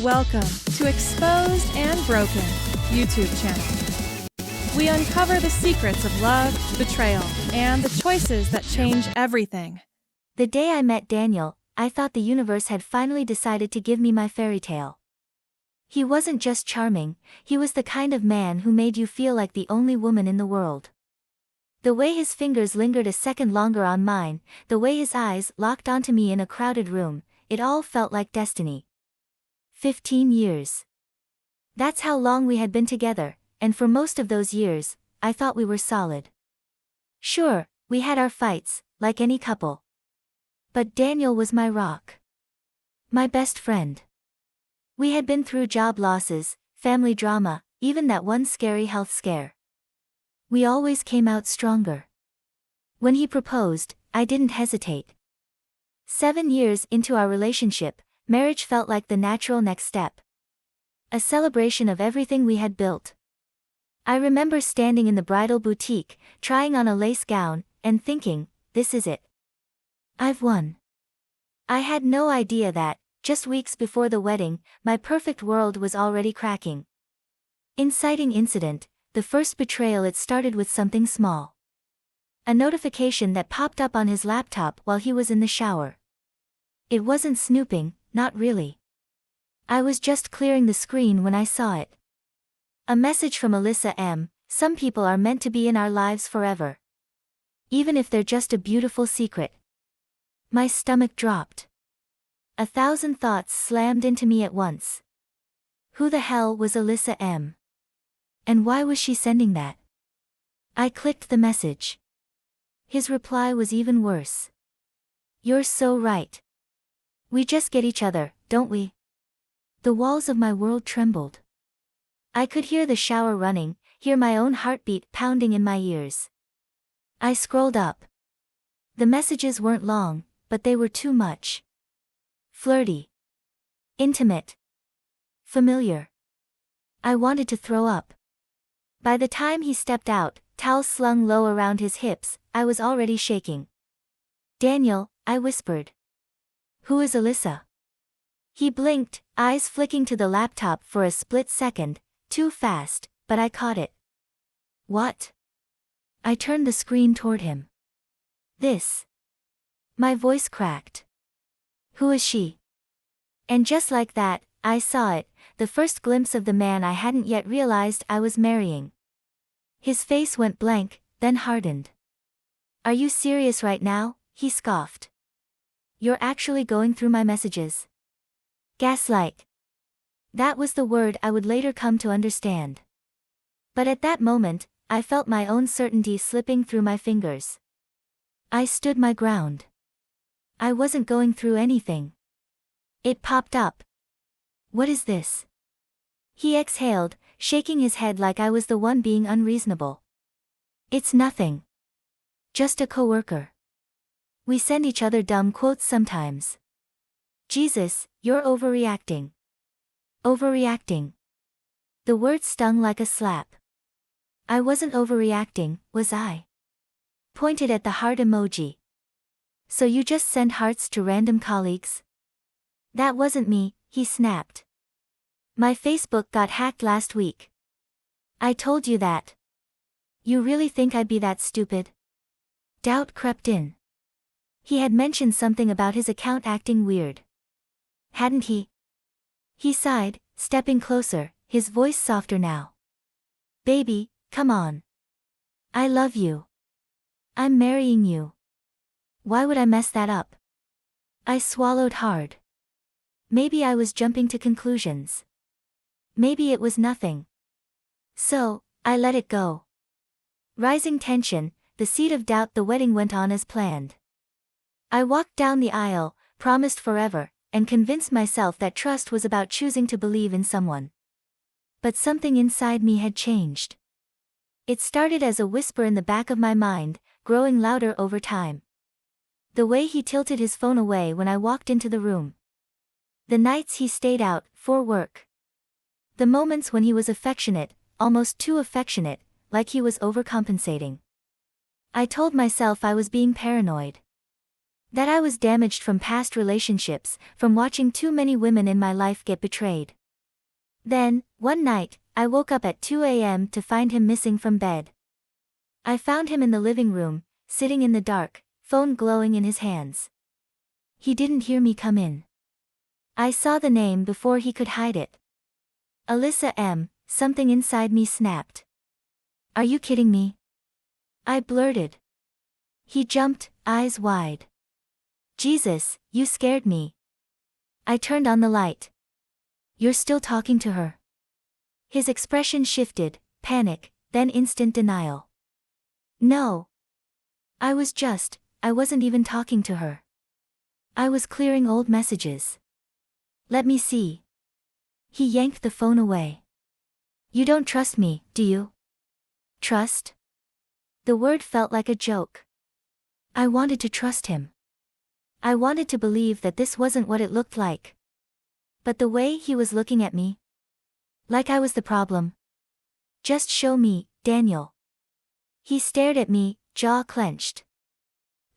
Welcome to Exposed and Broken YouTube channel. We uncover the secrets of love, betrayal, and the choices that change everything. The day I met Daniel, I thought the universe had finally decided to give me my fairy tale. He wasn't just charming, he was the kind of man who made you feel like the only woman in the world. The way his fingers lingered a second longer on mine, the way his eyes locked onto me in a crowded room, it all felt like destiny. 15 years. That's how long we had been together, and for most of those years, I thought we were solid. Sure, we had our fights, like any couple. But Daniel was my rock. My best friend. We had been through job losses, family drama, even that one scary health scare. We always came out stronger. When he proposed, I didn't hesitate. 7 years into our relationship, marriage felt like the natural next step. A celebration of everything we had built. I remember standing in the bridal boutique, trying on a lace gown, and thinking, this is it. I've won. I had no idea that, just weeks before the wedding, my perfect world was already cracking. Inciting incident, the first betrayal. It started with something small. A notification that popped up on his laptop while he was in the shower. It wasn't snooping, not really. I was just clearing the screen when I saw it. A message from Alyssa M. Some people are meant to be in our lives forever. Even if they're just a beautiful secret. My stomach dropped. 1,000 thoughts slammed into me at once. Who the hell was Alyssa M? And why was she sending that? I clicked the message. His reply was even worse. You're so right. We just get each other, don't we? The walls of my world trembled. I could hear the shower running, hear my own heartbeat pounding in my ears. I scrolled up. The messages weren't long, but they were too much. Flirty. Intimate. Familiar. I wanted to throw up. By the time he stepped out, towels slung low around his hips, I was already shaking. Daniel, I whispered. Who is Alyssa? He blinked, eyes flicking to the laptop for a split second, too fast, but I caught it. What? I turned the screen toward him. This. My voice cracked. Who is she? And just like that, I saw it, the first glimpse of the man I hadn't yet realized I was marrying. His face went blank, then hardened. Are you serious right now? He scoffed. You're actually going through my messages. Gaslight. That was the word I would later come to understand. But at that moment, I felt my own certainty slipping through my fingers. I stood my ground. I wasn't going through anything. It popped up. What is this? He exhaled, shaking his head like I was the one being unreasonable. It's nothing. Just a coworker. We send each other dumb quotes sometimes. Jesus, you're overreacting. Overreacting. The word stung like a slap. I wasn't overreacting, was I? Pointed at the heart emoji. So you just send hearts to random colleagues? That wasn't me, he snapped. My Facebook got hacked last week. I told you that. You really think I'd be that stupid? Doubt crept in. He had mentioned something about his account acting weird. Hadn't he? He sighed, stepping closer, his voice softer now. Baby, come on. I love you. I'm marrying you. Why would I mess that up? I swallowed hard. Maybe I was jumping to conclusions. Maybe it was nothing. So, I let it go. Rising tension, the seed of doubt. The wedding went on as planned. I walked down the aisle, promised forever, and convinced myself that trust was about choosing to believe in someone. But something inside me had changed. It started as a whisper in the back of my mind, growing louder over time. The way he tilted his phone away when I walked into the room. The nights he stayed out, for work. The moments when he was affectionate, almost too affectionate, like he was overcompensating. I told myself I was being paranoid. That I was damaged from past relationships, from watching too many women in my life get betrayed. Then, one night, I woke up at 2 a.m. to find him missing from bed. I found him in the living room, sitting in the dark, phone glowing in his hands. He didn't hear me come in. I saw the name before he could hide it. Alyssa M. Something inside me snapped. Are you kidding me? I blurted. He jumped, eyes wide. Jesus, you scared me. I turned on the light. You're still talking to her? His expression shifted, panic, then instant denial. No. I wasn't even talking to her. I was clearing old messages. Let me see. He yanked the phone away. You don't trust me, do you? Trust? The word felt like a joke. I wanted to trust him. I wanted to believe that this wasn't what it looked like. But the way he was looking at me. Like I was the problem. Just show me, Daniel. He stared at me, jaw clenched.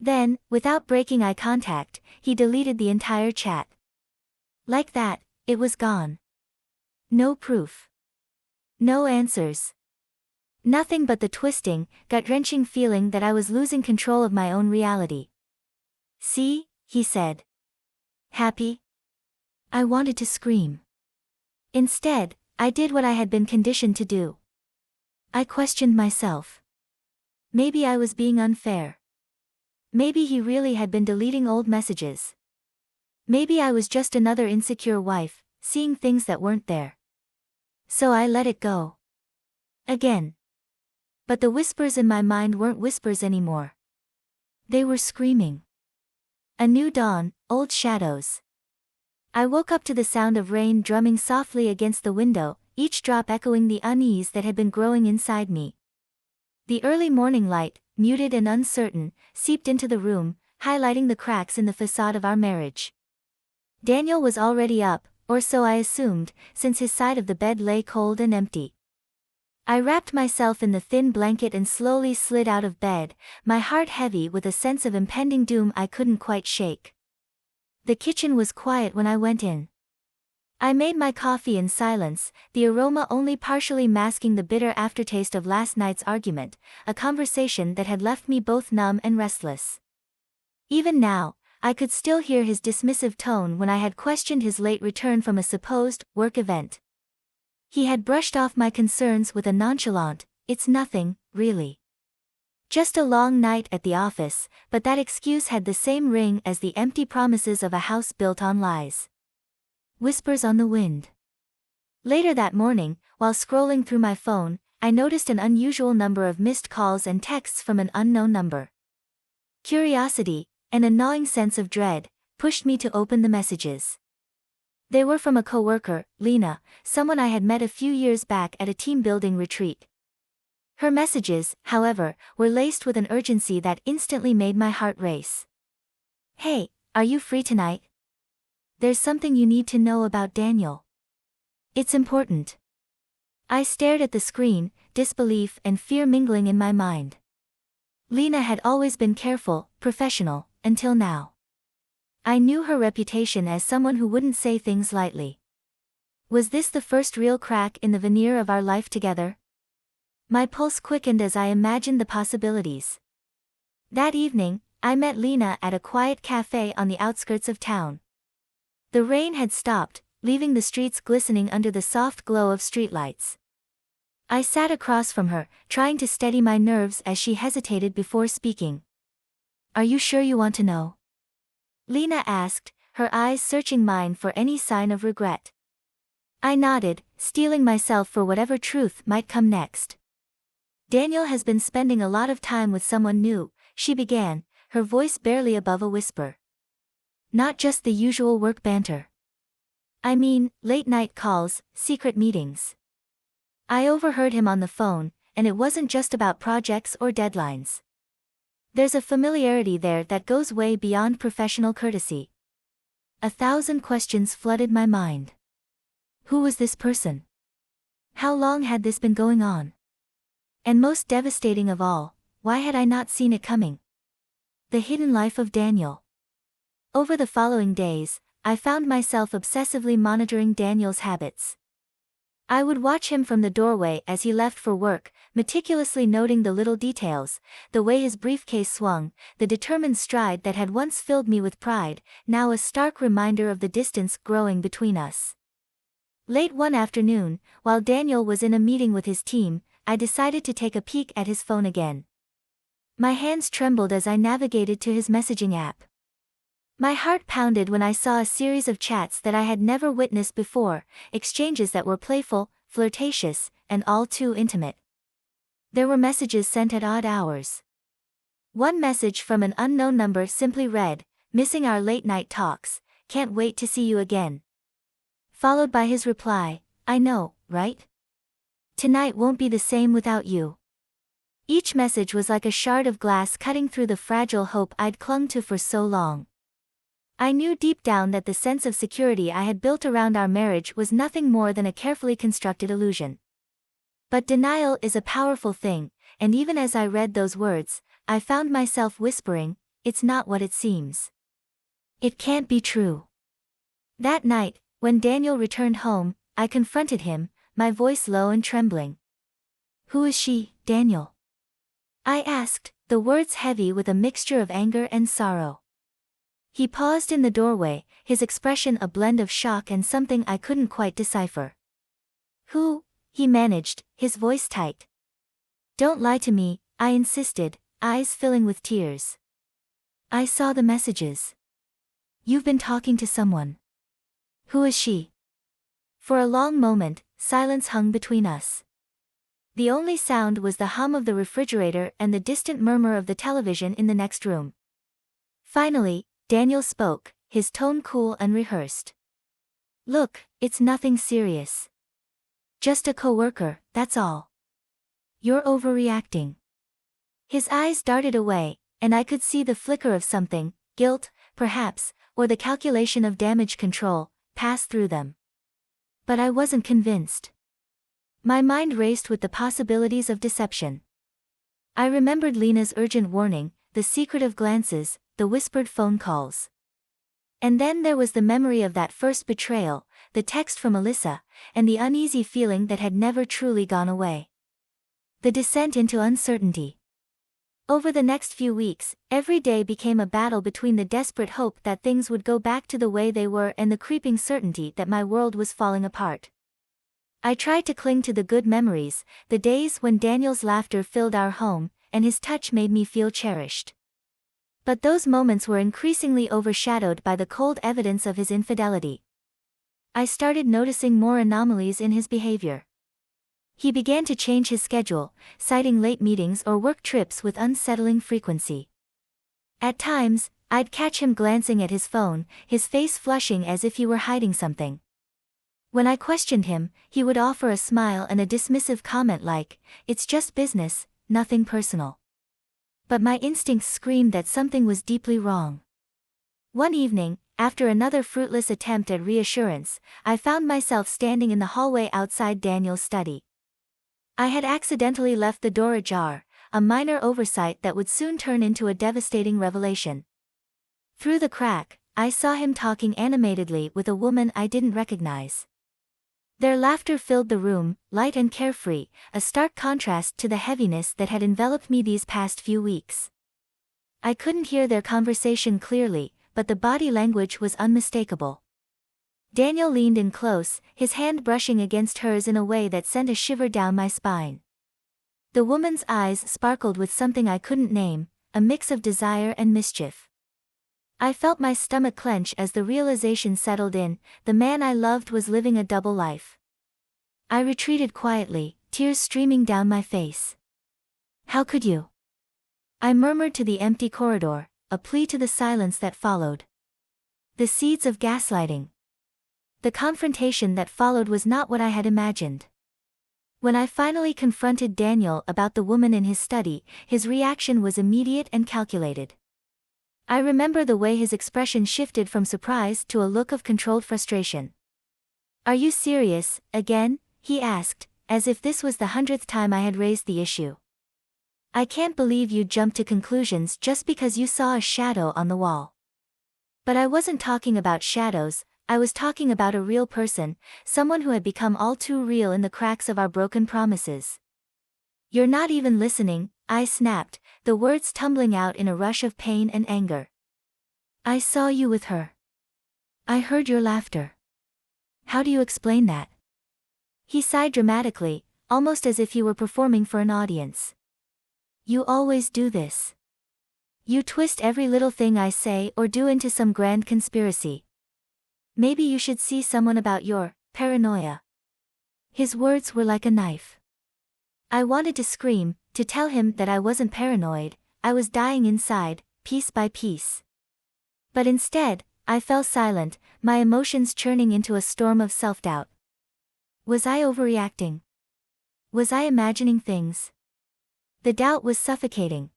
Then, without breaking eye contact, he deleted the entire chat. Like that, it was gone. No proof. No answers. Nothing but the twisting, gut-wrenching feeling that I was losing control of my own reality. See, he said. Happy? I wanted to scream. Instead, I did what I had been conditioned to do. I questioned myself. Maybe I was being unfair. Maybe he really had been deleting old messages. Maybe I was just another insecure wife, seeing things that weren't there. So I let it go. Again. But the whispers in my mind weren't whispers anymore. They were screaming. A new dawn, old shadows. I woke up to the sound of rain drumming softly against the window, each drop echoing the unease that had been growing inside me. The early morning light, muted and uncertain, seeped into the room, highlighting the cracks in the facade of our marriage. Daniel was already up, or so I assumed, since his side of the bed lay cold and empty. I wrapped myself in the thin blanket and slowly slid out of bed, my heart heavy with a sense of impending doom I couldn't quite shake. The kitchen was quiet when I went in. I made my coffee in silence, the aroma only partially masking the bitter aftertaste of last night's argument, a conversation that had left me both numb and restless. Even now, I could still hear his dismissive tone when I had questioned his late return from a supposed work event. He had brushed off my concerns with a nonchalant, "It's nothing, really. Just a long night at the office," but that excuse had the same ring as the empty promises of a house built on lies. Whispers on the wind. Later that morning, while scrolling through my phone, I noticed an unusual number of missed calls and texts from an unknown number. Curiosity, and a gnawing sense of dread, pushed me to open the messages. They were from a coworker, Lena, someone I had met a few years back at a team-building retreat. Her messages, however, were laced with an urgency that instantly made my heart race. "Hey, are you free tonight? There's something you need to know about Daniel. It's important." I stared at the screen, disbelief and fear mingling in my mind. Lena had always been careful, professional, until now. I knew her reputation as someone who wouldn't say things lightly. Was this the first real crack in the veneer of our life together? My pulse quickened as I imagined the possibilities. That evening, I met Lena at a quiet cafe on the outskirts of town. The rain had stopped, leaving the streets glistening under the soft glow of streetlights. I sat across from her, trying to steady my nerves as she hesitated before speaking. "Are you sure you want to know?" Lena asked, her eyes searching mine for any sign of regret. I nodded, steeling myself for whatever truth might come next. "Daniel has been spending a lot of time with someone new," she began, her voice barely above a whisper. "Not just the usual work banter. I mean, late-night calls, secret meetings." I overheard him on the phone, and it wasn't just about projects or deadlines. There's a familiarity there that goes way beyond professional courtesy. 1,000 questions flooded my mind. Who was this person? How long had this been going on? And most devastating of all, why had I not seen it coming? The hidden life of Daniel. Over the following days, I found myself obsessively monitoring Daniel's habits. I would watch him from the doorway as he left for work, meticulously noting the little details, the way his briefcase swung, the determined stride that had once filled me with pride, now a stark reminder of the distance growing between us. Late one afternoon, while Daniel was in a meeting with his team, I decided to take a peek at his phone again. My hands trembled as I navigated to his messaging app. My heart pounded when I saw a series of chats that I had never witnessed before, exchanges that were playful, flirtatious, and all too intimate. There were messages sent at odd hours. One message from an unknown number simply read, "Missing our late-night talks, can't wait to see you again." Followed by his reply, "I know, right? Tonight won't be the same without you." Each message was like a shard of glass cutting through the fragile hope I'd clung to for so long. I knew deep down that the sense of security I had built around our marriage was nothing more than a carefully constructed illusion. But denial is a powerful thing, and even as I read those words, I found myself whispering, "It's not what it seems. It can't be true." That night, when Daniel returned home, I confronted him, my voice low and trembling. "Who is she, Daniel?" I asked, the words heavy with a mixture of anger and sorrow. He paused in the doorway, his expression a blend of shock and something I couldn't quite decipher. "Who?" he managed, his voice tight. "Don't lie to me," I insisted, eyes filling with tears. "I saw the messages. You've been talking to someone. Who is she?" For a long moment, silence hung between us. The only sound was the hum of the refrigerator and the distant murmur of the television in the next room. Finally, Daniel spoke, his tone cool and rehearsed. "Look, it's nothing serious. Just a coworker, that's all. You're overreacting." His eyes darted away, and I could see the flicker of something, guilt, perhaps, or the calculation of damage control, pass through them. But I wasn't convinced. My mind raced with the possibilities of deception. I remembered Lena's urgent warning, the secretive glances, the whispered phone calls. And then there was the memory of that first betrayal, the text from Alyssa, and the uneasy feeling that had never truly gone away. The descent into uncertainty. Over the next few weeks, every day became a battle between the desperate hope that things would go back to the way they were and the creeping certainty that my world was falling apart. I tried to cling to the good memories, the days when Daniel's laughter filled our home, and his touch made me feel cherished. But those moments were increasingly overshadowed by the cold evidence of his infidelity. I started noticing more anomalies in his behavior. He began to change his schedule, citing late meetings or work trips with unsettling frequency. At times, I'd catch him glancing at his phone, his face flushing as if he were hiding something. When I questioned him, he would offer a smile and a dismissive comment like, "It's just business, nothing personal." But my instincts screamed that something was deeply wrong. One evening, after another fruitless attempt at reassurance, I found myself standing in the hallway outside Daniel's study. I had accidentally left the door ajar, a minor oversight that would soon turn into a devastating revelation. Through the crack, I saw him talking animatedly with a woman I didn't recognize. Their laughter filled the room, light and carefree, a stark contrast to the heaviness that had enveloped me these past few weeks. I couldn't hear their conversation clearly, but the body language was unmistakable. Daniel leaned in close, his hand brushing against hers in a way that sent a shiver down my spine. The woman's eyes sparkled with something I couldn't name, a mix of desire and mischief. I felt my stomach clench as the realization settled in, the man I loved was living a double life. I retreated quietly, tears streaming down my face. "How could you?" I murmured to the empty corridor, a plea to the silence that followed. The seeds of gaslighting. The confrontation that followed was not what I had imagined. When I finally confronted Daniel about the woman in his study, his reaction was immediate and calculated. I remember the way his expression shifted from surprise to a look of controlled frustration. "Are you serious, again?" he asked, as if this was the 100th time I had raised the issue. "I can't believe you jumped to conclusions just because you saw a shadow on the wall." But I wasn't talking about shadows, I was talking about a real person, someone who had become all too real in the cracks of our broken promises. "You're not even listening," I snapped, the words tumbling out in a rush of pain and anger. "I saw you with her. I heard your laughter. How do you explain that?" He sighed dramatically, almost as if he were performing for an audience. "You always do this. You twist every little thing I say or do into some grand conspiracy. Maybe you should see someone about your paranoia." His words were like a knife. I wanted to scream, to tell him that I wasn't paranoid, I was dying inside, piece by piece. But instead, I fell silent, my emotions churning into a storm of self-doubt. Was I overreacting? Was I imagining things? The doubt was suffocating.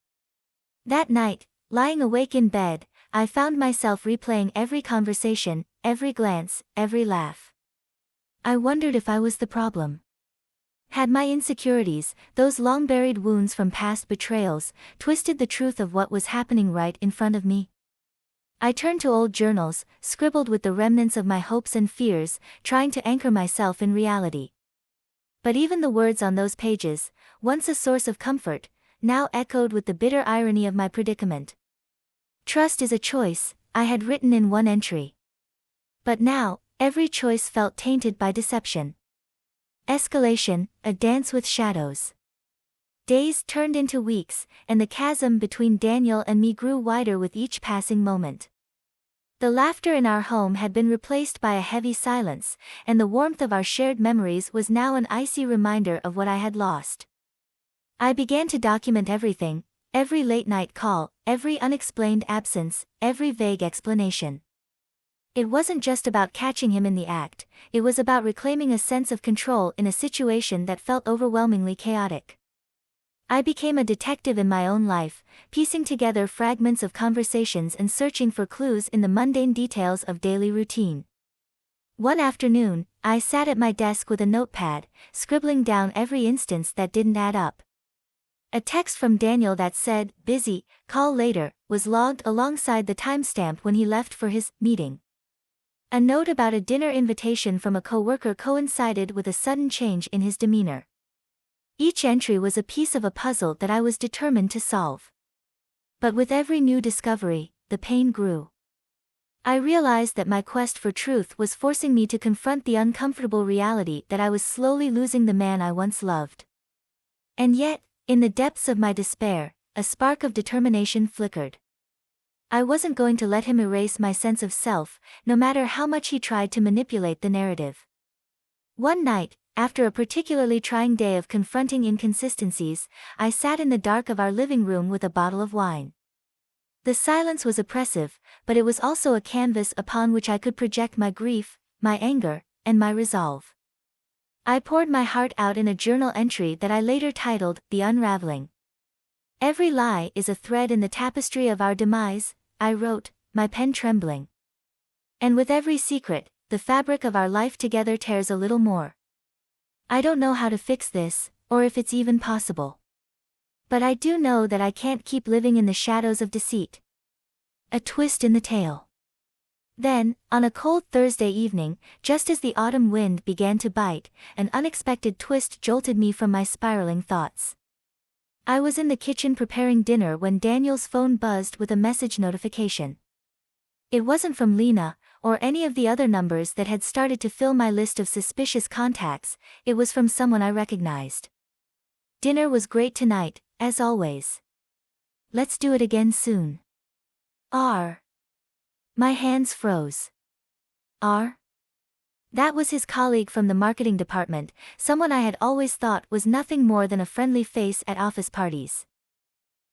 That night, lying awake in bed, I found myself replaying every conversation, every glance, every laugh. I wondered if I was the problem. Had my insecurities, those long-buried wounds from past betrayals, twisted the truth of what was happening right in front of me? I turned to old journals, scribbled with the remnants of my hopes and fears, trying to anchor myself in reality. But even the words on those pages, once a source of comfort, now echoed with the bitter irony of my predicament. "Trust is a choice," I had written in one entry. But now, every choice felt tainted by deception. Escalation, a dance with shadows. Days turned into weeks, and the chasm between Daniel and me grew wider with each passing moment. The laughter in our home had been replaced by a heavy silence, and the warmth of our shared memories was now an icy reminder of what I had lost. I began to document everything, every late-night call, every unexplained absence, every vague explanation. It wasn't just about catching him in the act, it was about reclaiming a sense of control in a situation that felt overwhelmingly chaotic. I became a detective in my own life, piecing together fragments of conversations and searching for clues in the mundane details of daily routine. One afternoon, I sat at my desk with a notepad, scribbling down every instance that didn't add up. A text from Daniel that said, "Busy, call later," was logged alongside the timestamp when he left for his meeting. A note about a dinner invitation from a coworker coincided with a sudden change in his demeanor. Each entry was a piece of a puzzle that I was determined to solve. But with every new discovery, the pain grew. I realized that my quest for truth was forcing me to confront the uncomfortable reality that I was slowly losing the man I once loved. And yet, in the depths of my despair, a spark of determination flickered. I wasn't going to let him erase my sense of self, no matter how much he tried to manipulate the narrative. One night, after a particularly trying day of confronting inconsistencies, I sat in the dark of our living room with a bottle of wine. The silence was oppressive, but it was also a canvas upon which I could project my grief, my anger, and my resolve. I poured my heart out in a journal entry that I later titled, "The Unraveling." "Every lie is a thread in the tapestry of our demise," I wrote, my pen trembling. "And with every secret, the fabric of our life together tears a little more. I don't know how to fix this, or if it's even possible. But I do know that I can't keep living in the shadows of deceit." A twist in the tale. Then, on a cold Thursday evening, just as the autumn wind began to bite, an unexpected twist jolted me from my spiraling thoughts. I was in the kitchen preparing dinner when Daniel's phone buzzed with a message notification. It wasn't from Lena, or any of the other numbers that had started to fill my list of suspicious contacts, it was from someone I recognized. "Dinner was great tonight, as always. Let's do it again soon. R." My hands froze. R? That was his colleague from the marketing department, someone I had always thought was nothing more than a friendly face at office parties.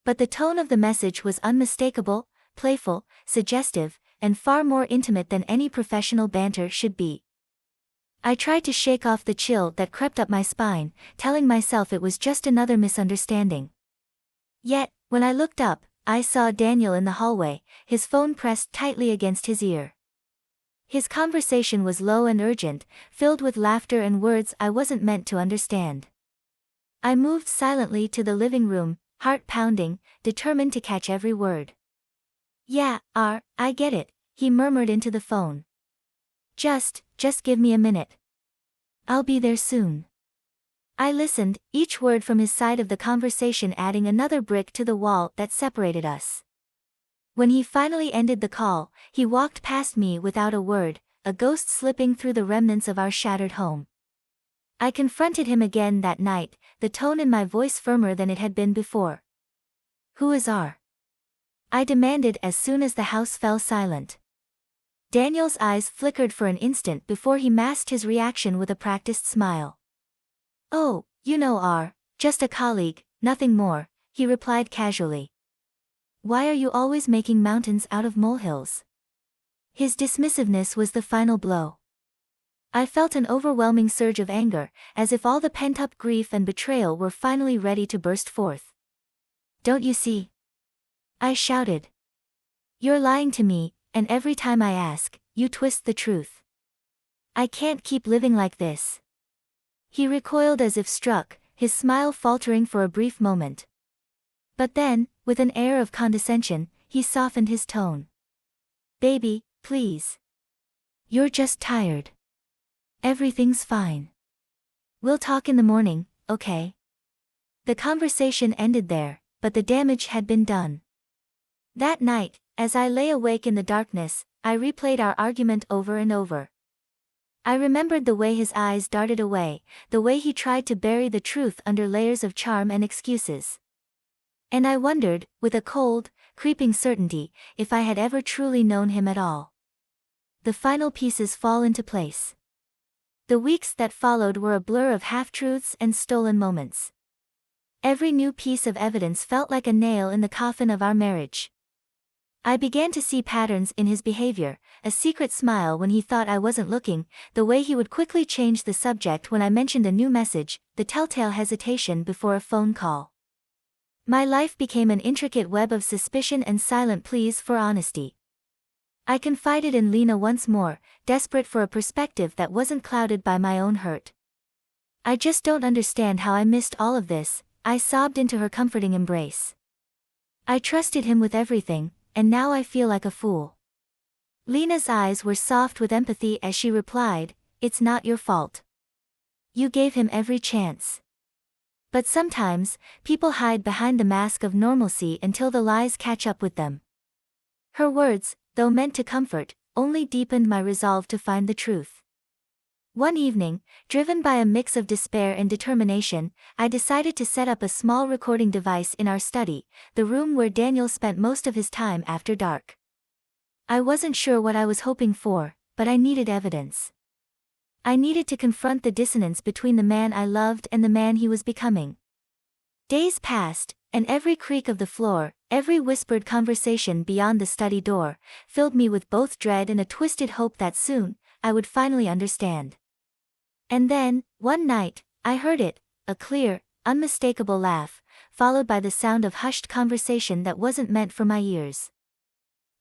But the tone of the message was unmistakable, playful, suggestive, and far more intimate than any professional banter should be. I tried to shake off the chill that crept up my spine, telling myself it was just another misunderstanding. Yet, when I looked up, I saw Daniel in the hallway, his phone pressed tightly against his ear. His conversation was low and urgent, filled with laughter and words I wasn't meant to understand. I moved silently to the living room, heart pounding, determined to catch every word. "Yeah, I get it," he murmured into the phone. Just give me a minute. I'll be there soon. I listened, each word from his side of the conversation adding another brick to the wall that separated us. When he finally ended the call, he walked past me without a word, a ghost slipping through the remnants of our shattered home. I confronted him again that night, the tone in my voice firmer than it had been before. Who is R? I demanded as soon as the house fell silent. Daniel's eyes flickered for an instant before he masked his reaction with a practiced smile. Oh, you know R, just a colleague, nothing more, he replied casually. Why are you always making mountains out of molehills? His dismissiveness was the final blow. I felt an overwhelming surge of anger, as if all the pent-up grief and betrayal were finally ready to burst forth. Don't you see? I shouted. You're lying to me, and every time I ask, you twist the truth. I can't keep living like this. He recoiled as if struck, his smile faltering for a brief moment. But then, with an air of condescension, he softened his tone. Baby, please. You're just tired. Everything's fine. We'll talk in the morning, okay? The conversation ended there, but the damage had been done. That night, as I lay awake in the darkness, I replayed our argument over and over. I remembered the way his eyes darted away, the way he tried to bury the truth under layers of charm and excuses. And I wondered, with a cold, creeping certainty, if I had ever truly known him at all. The final pieces fall into place. The weeks that followed were a blur of half-truths and stolen moments. Every new piece of evidence felt like a nail in the coffin of our marriage. I began to see patterns in his behavior, a secret smile when he thought I wasn't looking, the way he would quickly change the subject when I mentioned a new message, the telltale hesitation before a phone call. My life became an intricate web of suspicion and silent pleas for honesty. I confided in Lena once more, desperate for a perspective that wasn't clouded by my own hurt. I just don't understand how I missed all of this, I sobbed into her comforting embrace. I trusted him with everything, and now I feel like a fool. Lena's eyes were soft with empathy as she replied, It's not your fault. You gave him every chance. But sometimes, people hide behind the mask of normalcy until the lies catch up with them. Her words, though meant to comfort, only deepened my resolve to find the truth. One evening, driven by a mix of despair and determination, I decided to set up a small recording device in our study, the room where Daniel spent most of his time after dark. I wasn't sure what I was hoping for, but I needed evidence. I needed to confront the dissonance between the man I loved and the man he was becoming. Days passed, and every creak of the floor, every whispered conversation beyond the study door, filled me with both dread and a twisted hope that soon, I would finally understand. And then, one night, I heard it, a clear, unmistakable laugh, followed by the sound of hushed conversation that wasn't meant for my ears.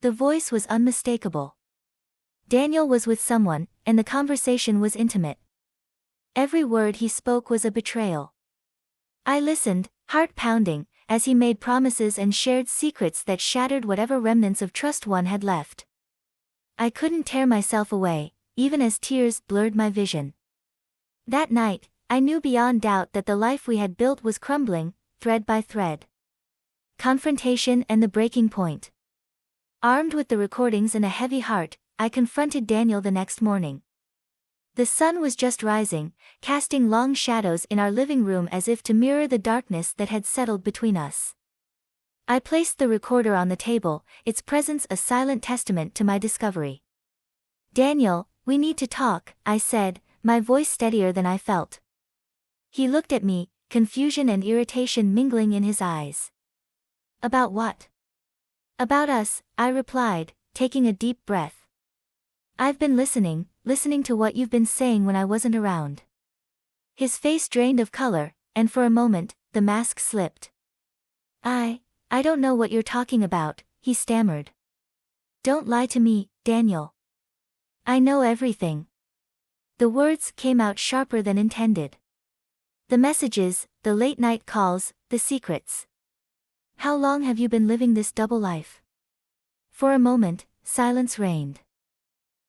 The voice was unmistakable. Daniel was with someone, and the conversation was intimate. Every word he spoke was a betrayal. I listened, heart pounding, as he made promises and shared secrets that shattered whatever remnants of trust one had left. I couldn't tear myself away, even as tears blurred my vision. That night, I knew beyond doubt that the life we had built was crumbling, thread by thread. Confrontation and the breaking point. Armed with the recordings and a heavy heart, I confronted Daniel the next morning. The sun was just rising, casting long shadows in our living room as if to mirror the darkness that had settled between us. I placed the recorder on the table, its presence a silent testament to my discovery. Daniel, we need to talk, I said, my voice steadier than I felt. He looked at me, confusion and irritation mingling in his eyes. About what? About us, I replied, taking a deep breath. I've been listening to what you've been saying when I wasn't around. His face drained of color, and for a moment, the mask slipped. I don't know what you're talking about, he stammered. Don't lie to me, Daniel. I know everything. The words came out sharper than intended. The messages, the late-night calls, the secrets. How long have you been living this double life? For a moment, silence reigned.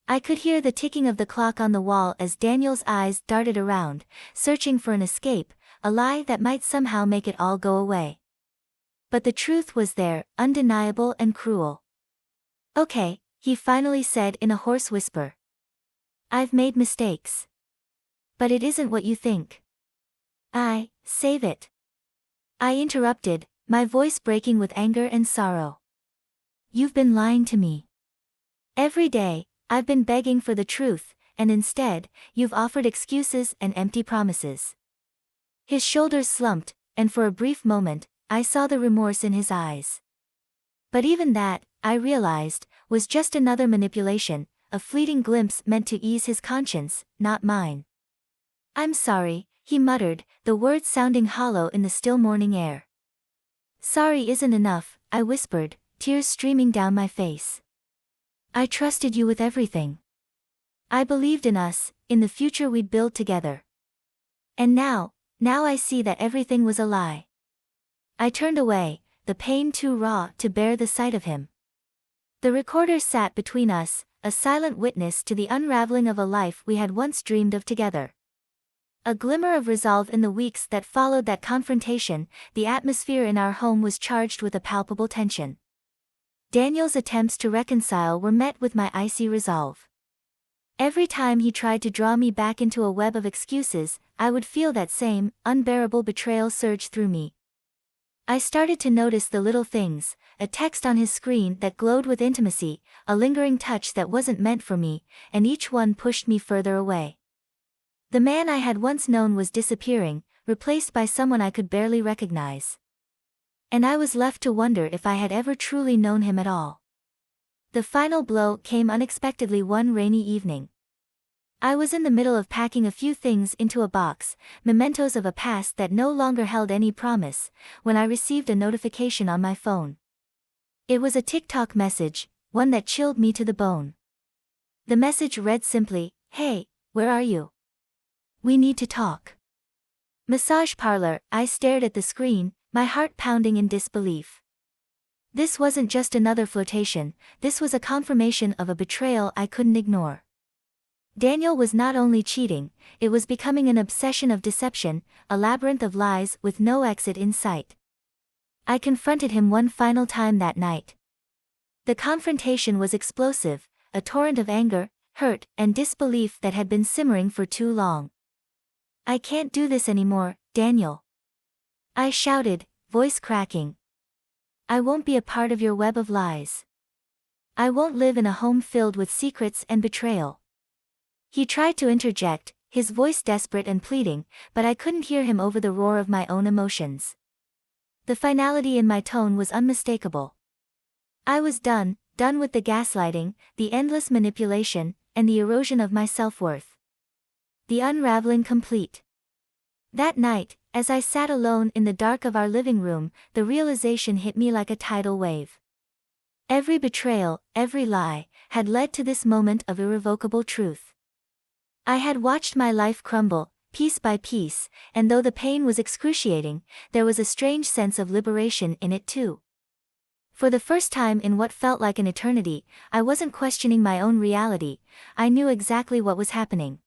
I could hear the ticking of the clock on the wall as Daniel's eyes darted around, searching for an escape, a lie that might somehow make it all go away. But the truth was there, undeniable and cruel. "Okay," he finally said in a hoarse whisper. "I've made mistakes. But it isn't what you think." Save it." I interrupted, my voice breaking with anger and sorrow. "You've been lying to me. Every day, I've been begging for the truth, and instead, you've offered excuses and empty promises." His shoulders slumped, and for a brief moment, I saw the remorse in his eyes. But even that, I realized, was just another manipulation, a fleeting glimpse meant to ease his conscience, not mine. "I'm sorry," he muttered, the words sounding hollow in the still morning air. "Sorry isn't enough," I whispered, tears streaming down my face. "I trusted you with everything. I believed in us, in the future we'd build together. And now I see that everything was a lie." I turned away, the pain too raw to bear the sight of him. The recorder sat between us, a silent witness to the unraveling of a life we had once dreamed of together. A glimmer of resolve in the weeks that followed that confrontation, the atmosphere in our home was charged with a palpable tension. Daniel's attempts to reconcile were met with my icy resolve. Every time he tried to draw me back into a web of excuses, I would feel that same, unbearable betrayal surge through me. I started to notice the little things, a text on his screen that glowed with intimacy, a lingering touch that wasn't meant for me, and each one pushed me further away. The man I had once known was disappearing, replaced by someone I could barely recognize. And I was left to wonder if I had ever truly known him at all. The final blow came unexpectedly one rainy evening. I was in the middle of packing a few things into a box, mementos of a past that no longer held any promise, when I received a notification on my phone. It was a TikTok message, one that chilled me to the bone. The message read simply, "Hey, where are you? We need to talk." Massage parlor. I stared at the screen, my heart pounding in disbelief. This wasn't just another flirtation, this was a confirmation of a betrayal I couldn't ignore. Daniel was not only cheating, it was becoming an obsession of deception, a labyrinth of lies with no exit in sight. I confronted him one final time that night. The confrontation was explosive, a torrent of anger, hurt, and disbelief that had been simmering for too long. "I can't do this anymore, Daniel," I shouted, voice cracking. "I won't be a part of your web of lies. I won't live in a home filled with secrets and betrayal." He tried to interject, his voice desperate and pleading, but I couldn't hear him over the roar of my own emotions. The finality in my tone was unmistakable. I was done with the gaslighting, the endless manipulation, and the erosion of my self-worth. The unraveling complete. That night, as I sat alone in the dark of our living room, the realization hit me like a tidal wave. Every betrayal, every lie, had led to this moment of irrevocable truth. I had watched my life crumble, piece by piece, and though the pain was excruciating, there was a strange sense of liberation in it too. For the first time in what felt like an eternity, I wasn't questioning my own reality, I knew exactly what was happening.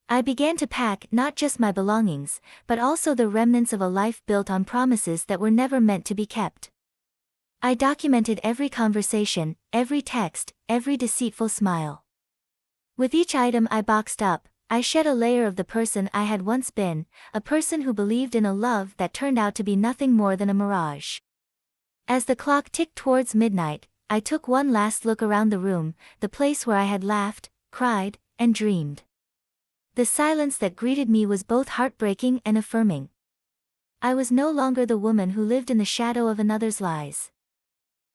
I began to pack not just my belongings, but also the remnants of a life built on promises that were never meant to be kept. I documented every conversation, every text, every deceitful smile. With each item I boxed up, I shed a layer of the person I had once been, a person who believed in a love that turned out to be nothing more than a mirage. As the clock ticked towards midnight, I took one last look around the room, the place where I had laughed, cried, and dreamed. The silence that greeted me was both heartbreaking and affirming. I was no longer the woman who lived in the shadow of another's lies.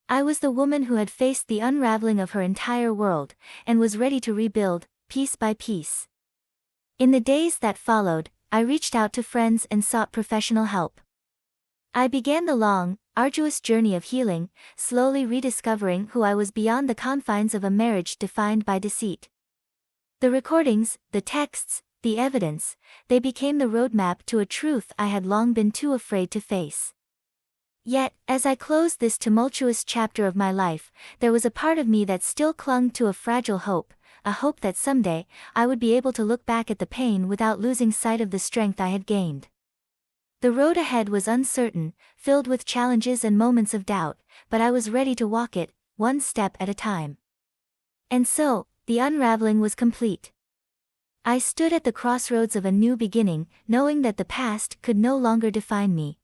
I was the woman who had faced the unraveling of her entire world, and was ready to rebuild, piece by piece. In the days that followed, I reached out to friends and sought professional help. I began the long, arduous journey of healing, slowly rediscovering who I was beyond the confines of a marriage defined by deceit. The recordings, the texts, the evidence, they became the roadmap to a truth I had long been too afraid to face. Yet, as I closed this tumultuous chapter of my life, there was a part of me that still clung to a fragile hope, a hope that someday, I would be able to look back at the pain without losing sight of the strength I had gained. The road ahead was uncertain, filled with challenges and moments of doubt, but I was ready to walk it, one step at a time. And so, the unraveling was complete. I stood at the crossroads of a new beginning, knowing that the past could no longer define me.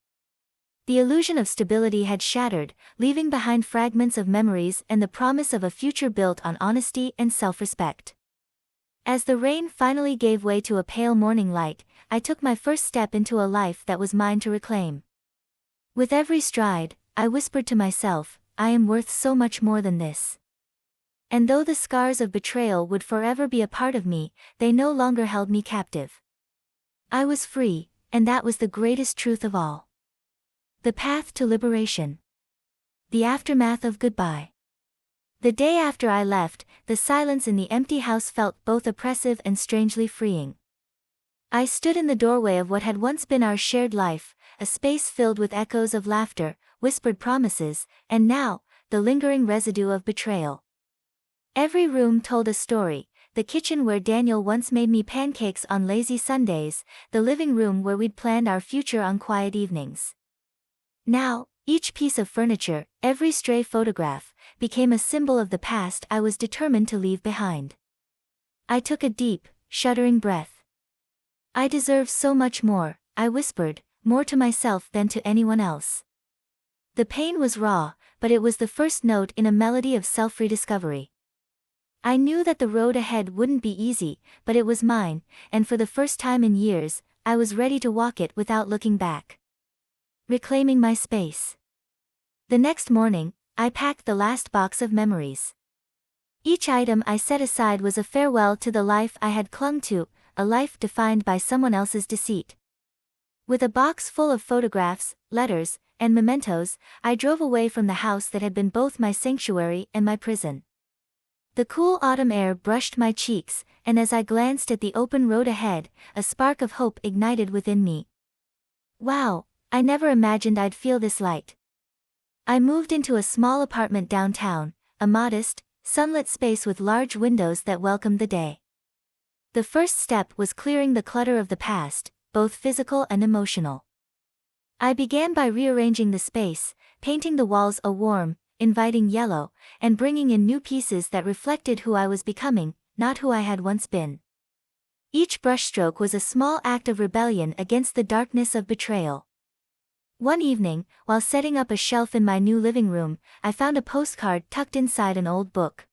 The illusion of stability had shattered, leaving behind fragments of memories and the promise of a future built on honesty and self-respect. As the rain finally gave way to a pale morning light, I took my first step into a life that was mine to reclaim. With every stride, I whispered to myself, I am worth so much more than this. And though the scars of betrayal would forever be a part of me, they no longer held me captive. I was free, and that was the greatest truth of all. The path to liberation. The aftermath of goodbye. The day after I left, the silence in the empty house felt both oppressive and strangely freeing. I stood in the doorway of what had once been our shared life, a space filled with echoes of laughter, whispered promises, and now, the lingering residue of betrayal. Every room told a story: the kitchen where Daniel once made me pancakes on lazy Sundays, the living room where we'd planned our future on quiet evenings. Now, each piece of furniture, every stray photograph, became a symbol of the past I was determined to leave behind. I took a deep, shuddering breath. I deserve so much more, I whispered, more to myself than to anyone else. The pain was raw, but it was the first note in a melody of self-rediscovery. I knew that the road ahead wouldn't be easy, but it was mine, and for the first time in years, I was ready to walk it without looking back. Reclaiming my space. The next morning, I packed the last box of memories. Each item I set aside was a farewell to the life I had clung to, a life defined by someone else's deceit. With a box full of photographs, letters, and mementos, I drove away from the house that had been both my sanctuary and my prison. The cool autumn air brushed my cheeks, and as I glanced at the open road ahead, a spark of hope ignited within me. Wow, I never imagined I'd feel this light. I moved into a small apartment downtown, a modest, sunlit space with large windows that welcomed the day. The first step was clearing the clutter of the past, both physical and emotional. I began by rearranging the space, painting the walls a warm, inviting yellow, and bringing in new pieces that reflected who I was becoming, not who I had once been. Each brushstroke was a small act of rebellion against the darkness of betrayal. One evening, while setting up a shelf in my new living room, I found a postcard tucked inside an old book.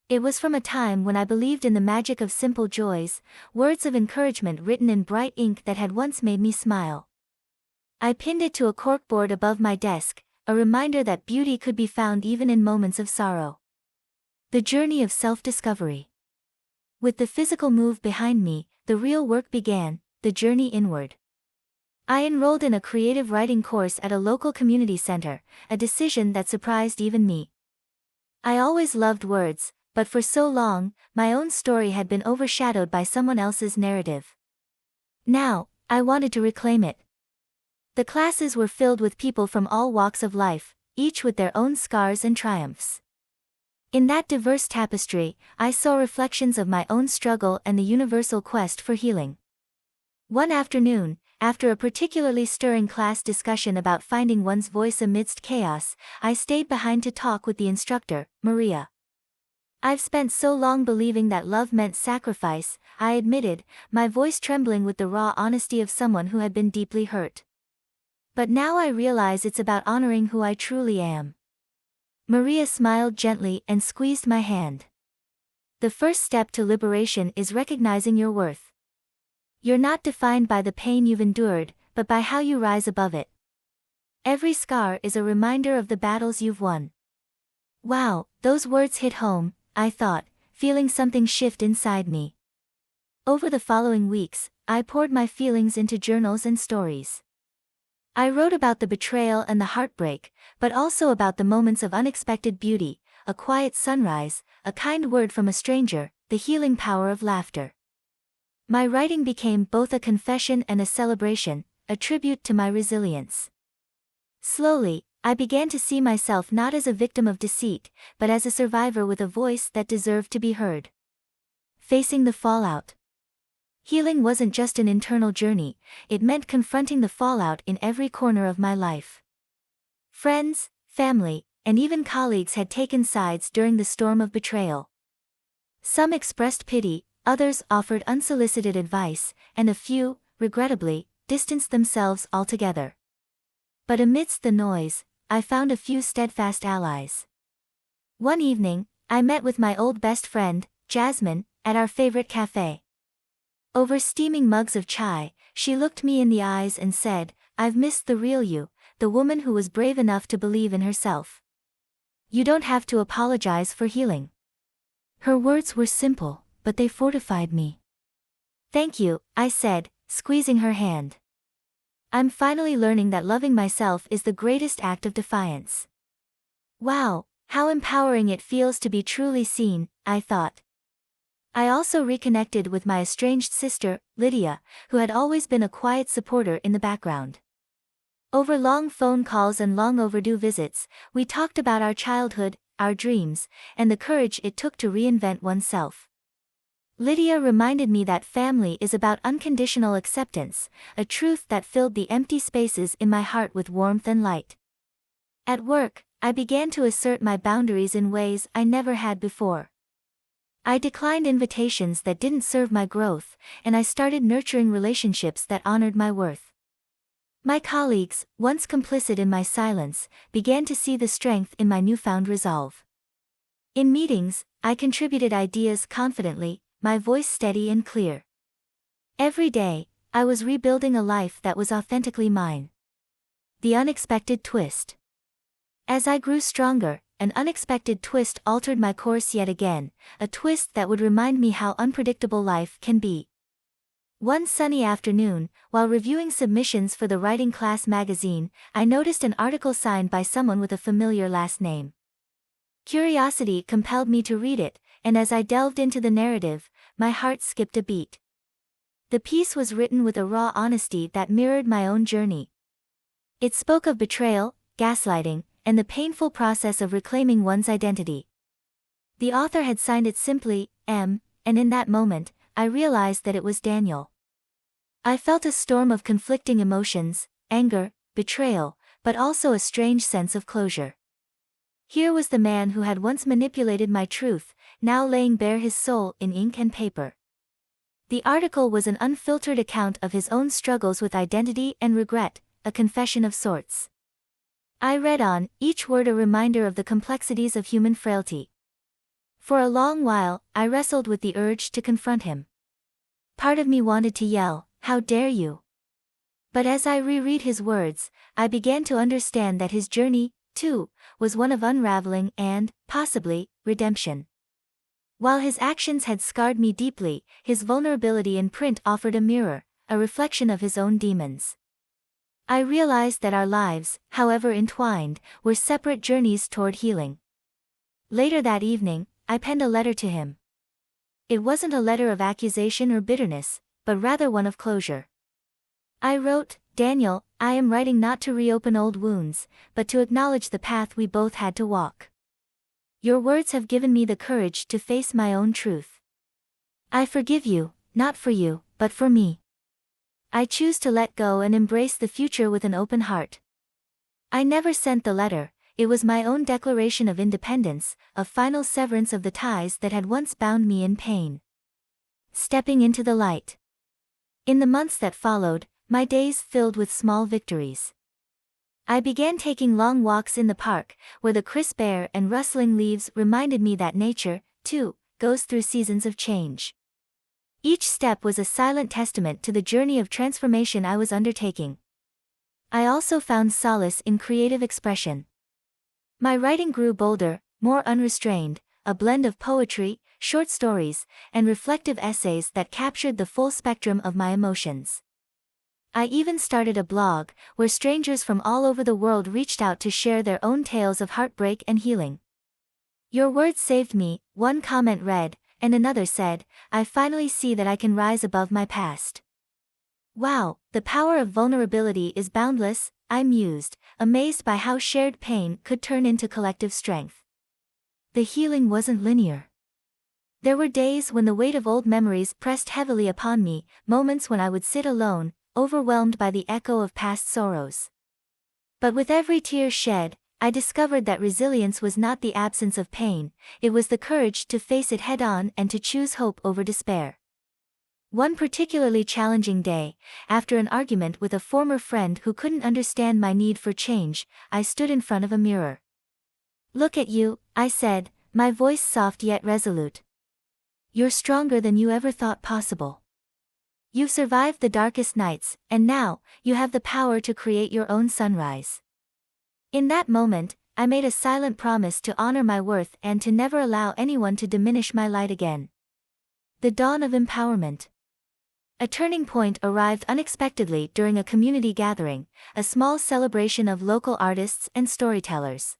It was from a time when I believed in the magic of simple joys, words of encouragement written in bright ink that had once made me smile. I pinned it to a corkboard above my desk, a reminder that beauty could be found even in moments of sorrow. The journey of self-discovery. With the physical move behind me, the real work began, the journey inward. I enrolled in a creative writing course at a local community center, a decision that surprised even me. I always loved words, but for so long, my own story had been overshadowed by someone else's narrative. Now, I wanted to reclaim it. The classes were filled with people from all walks of life, each with their own scars and triumphs. In that diverse tapestry, I saw reflections of my own struggle and the universal quest for healing. One afternoon, after a particularly stirring class discussion about finding one's voice amidst chaos, I stayed behind to talk with the instructor, Maria. I've spent so long believing that love meant sacrifice, I admitted, my voice trembling with the raw honesty of someone who had been deeply hurt. But now I realize it's about honoring who I truly am. Maria smiled gently and squeezed my hand. The first step to liberation is recognizing your worth. You're not defined by the pain you've endured, but by how you rise above it. Every scar is a reminder of the battles you've won. Wow, those words hit home, I thought, feeling something shift inside me. Over the following weeks, I poured my feelings into journals and stories. I wrote about the betrayal and the heartbreak, but also about the moments of unexpected beauty, a quiet sunrise, a kind word from a stranger, the healing power of laughter. My writing became both a confession and a celebration, a tribute to my resilience. Slowly, I began to see myself not as a victim of deceit, but as a survivor with a voice that deserved to be heard. Facing the fallout. Healing wasn't just an internal journey, it meant confronting the fallout in every corner of my life. Friends, family, and even colleagues had taken sides during the storm of betrayal. Some expressed pity, others offered unsolicited advice, and a few, regrettably, distanced themselves altogether. But amidst the noise, I found a few steadfast allies. One evening, I met with my old best friend, Jasmine, at our favorite cafe. Over steaming mugs of chai, she looked me in the eyes and said, "I've missed the real you, the woman who was brave enough to believe in herself. You don't have to apologize for healing." Her words were simple, but they fortified me. "Thank you," I said, squeezing her hand. "I'm finally learning that loving myself is the greatest act of defiance." Wow, how empowering it feels to be truly seen, I thought. I also reconnected with my estranged sister, Lydia, who had always been a quiet supporter in the background. Over long phone calls and long overdue visits, we talked about our childhood, our dreams, and the courage it took to reinvent oneself. Lydia reminded me that family is about unconditional acceptance, a truth that filled the empty spaces in my heart with warmth and light. At work, I began to assert my boundaries in ways I never had before. I declined invitations that didn't serve my growth, and I started nurturing relationships that honored my worth. My colleagues, once complicit in my silence, began to see the strength in my newfound resolve. In meetings, I contributed ideas confidently, my voice steady and clear. Every day, I was rebuilding a life that was authentically mine. The unexpected twist. As I grew stronger, an unexpected twist altered my course yet again, a twist that would remind me how unpredictable life can be. One sunny afternoon, while reviewing submissions for the writing class magazine, I noticed an article signed by someone with a familiar last name. Curiosity compelled me to read it, and as I delved into the narrative, my heart skipped a beat. The piece was written with a raw honesty that mirrored my own journey. It spoke of betrayal, gaslighting, and the painful process of reclaiming one's identity. The author had signed it simply, M, and in that moment, I realized that it was Daniel. I felt a storm of conflicting emotions, anger, betrayal, but also a strange sense of closure. Here was the man who had once manipulated my truth, now laying bare his soul in ink and paper. The article was an unfiltered account of his own struggles with identity and regret, a confession of sorts. I read on, each word a reminder of the complexities of human frailty. For a long while, I wrestled with the urge to confront him. Part of me wanted to yell, "How dare you!" But as I reread his words, I began to understand that his journey, too, was one of unraveling and, possibly, redemption. While his actions had scarred me deeply, his vulnerability in print offered a mirror, a reflection of his own demons. I realized that our lives, however entwined, were separate journeys toward healing. Later that evening, I penned a letter to him. It wasn't a letter of accusation or bitterness, but rather one of closure. I wrote, "Daniel, I am writing not to reopen old wounds, but to acknowledge the path we both had to walk. Your words have given me the courage to face my own truth. I forgive you, not for you, but for me. I choose to let go and embrace the future with an open heart." I never sent the letter, it was my own declaration of independence, a final severance of the ties that had once bound me in pain. Stepping into the light. In the months that followed, my days filled with small victories. I began taking long walks in the park, where the crisp air and rustling leaves reminded me that nature, too, goes through seasons of change. Each step was a silent testament to the journey of transformation I was undertaking. I also found solace in creative expression. My writing grew bolder, more unrestrained, a blend of poetry, short stories, and reflective essays that captured the full spectrum of my emotions. I even started a blog, where strangers from all over the world reached out to share their own tales of heartbreak and healing. "Your words saved me," one comment read, and another said, "I finally see that I can rise above my past." Wow, the power of vulnerability is boundless, I mused, amazed by how shared pain could turn into collective strength. The healing wasn't linear. There were days when the weight of old memories pressed heavily upon me, moments when I would sit alone, overwhelmed by the echo of past sorrows. But with every tear shed, I discovered that resilience was not the absence of pain, it was the courage to face it head-on and to choose hope over despair. One particularly challenging day, after an argument with a former friend who couldn't understand my need for change, I stood in front of a mirror. "Look at you," I said, my voice soft yet resolute. "You're stronger than you ever thought possible. You've survived the darkest nights, and now, you have the power to create your own sunrise." In that moment, I made a silent promise to honor my worth and to never allow anyone to diminish my light again. The dawn of empowerment. A turning point arrived unexpectedly during a community gathering, a small celebration of local artists and storytellers.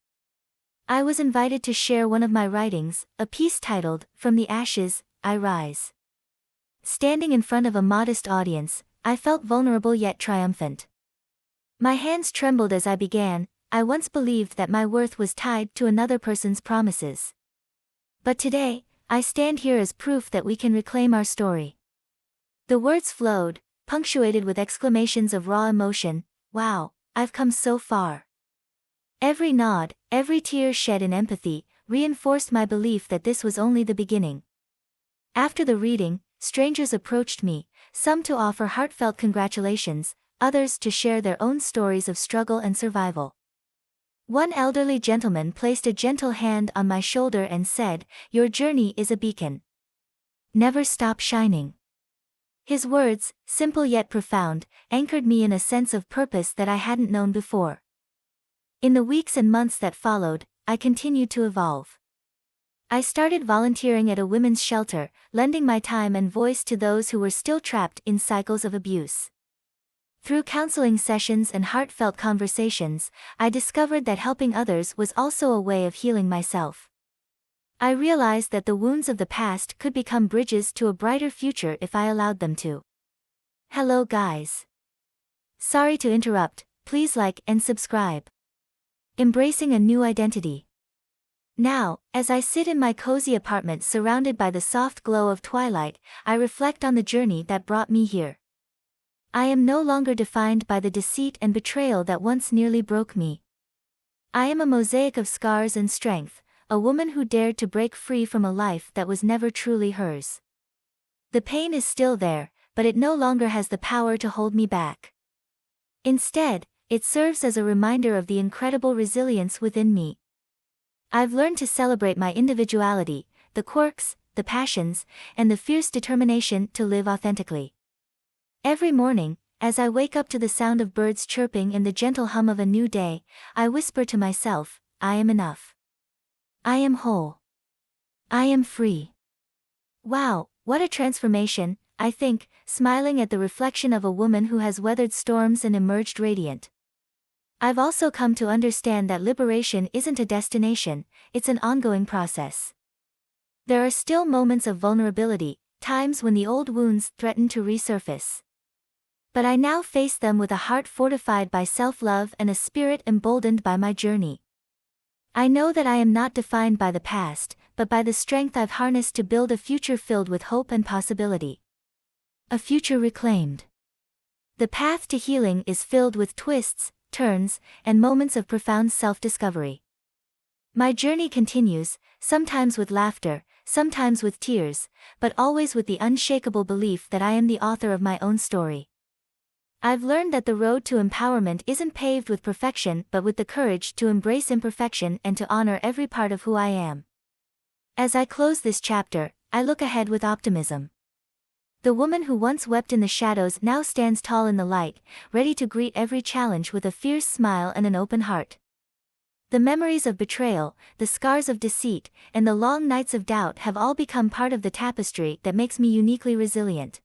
I was invited to share one of my writings, a piece titled, "From the Ashes, I Rise." Standing in front of a modest audience, I felt vulnerable yet triumphant. My hands trembled as I began. I once believed that my worth was tied to another person's promises. But today, I stand here as proof that we can reclaim our story. The words flowed, punctuated with exclamations of raw emotion. "Wow, I've come so far." Every nod, every tear shed in empathy, reinforced my belief that this was only the beginning. After the reading, strangers approached me, some to offer heartfelt congratulations, others to share their own stories of struggle and survival. One elderly gentleman placed a gentle hand on my shoulder and said, "Your journey is a beacon. Never stop shining." His words, simple yet profound, anchored me in a sense of purpose that I hadn't known before. In the weeks and months that followed, I continued to evolve. I started volunteering at a women's shelter, lending my time and voice to those who were still trapped in cycles of abuse. Through counseling sessions and heartfelt conversations, I discovered that helping others was also a way of healing myself. I realized that the wounds of the past could become bridges to a brighter future if I allowed them to. Hello guys. Sorry to interrupt, please like and subscribe. Embracing a new identity. Now, as I sit in my cozy apartment surrounded by the soft glow of twilight, I reflect on the journey that brought me here. I am no longer defined by the deceit and betrayal that once nearly broke me. I am a mosaic of scars and strength, a woman who dared to break free from a life that was never truly hers. The pain is still there, but it no longer has the power to hold me back. Instead, it serves as a reminder of the incredible resilience within me. I've learned to celebrate my individuality, the quirks, the passions, and the fierce determination to live authentically. Every morning, as I wake up to the sound of birds chirping and the gentle hum of a new day, I whisper to myself, I am enough. I am whole. I am free. Wow, what a transformation, I think, smiling at the reflection of a woman who has weathered storms and emerged radiant. I've also come to understand that liberation isn't a destination, it's an ongoing process. There are still moments of vulnerability, times when the old wounds threaten to resurface. But I now face them with a heart fortified by self-love and a spirit emboldened by my journey. I know that I am not defined by the past, but by the strength I've harnessed to build a future filled with hope and possibility. A future reclaimed. The path to healing is filled with twists, turns, and moments of profound self-discovery. My journey continues, sometimes with laughter, sometimes with tears, but always with the unshakable belief that I am the author of my own story. I've learned that the road to empowerment isn't paved with perfection but with the courage to embrace imperfection and to honor every part of who I am. As I close this chapter, I look ahead with optimism. The woman who once wept in the shadows now stands tall in the light, ready to greet every challenge with a fierce smile and an open heart. The memories of betrayal, the scars of deceit, and the long nights of doubt have all become part of the tapestry that makes me uniquely resilient.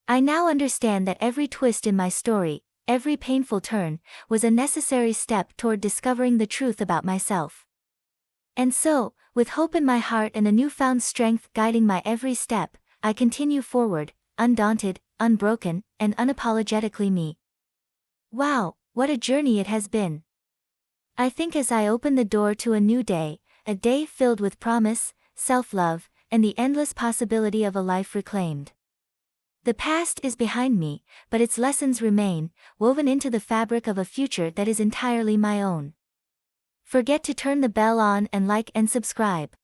I now understand that every twist in my story, every painful turn, was a necessary step toward discovering the truth about myself. And so, with hope in my heart and a newfound strength guiding my every step, I continue forward, undaunted, unbroken, and unapologetically me. Wow, What a journey it has been. I think as I open the door to a new day, a day filled with promise, self-love, and the endless possibility of a life reclaimed. The past is behind me, but its lessons remain, woven into the fabric of a future that is entirely my own. Forget to turn the bell on and like and subscribe.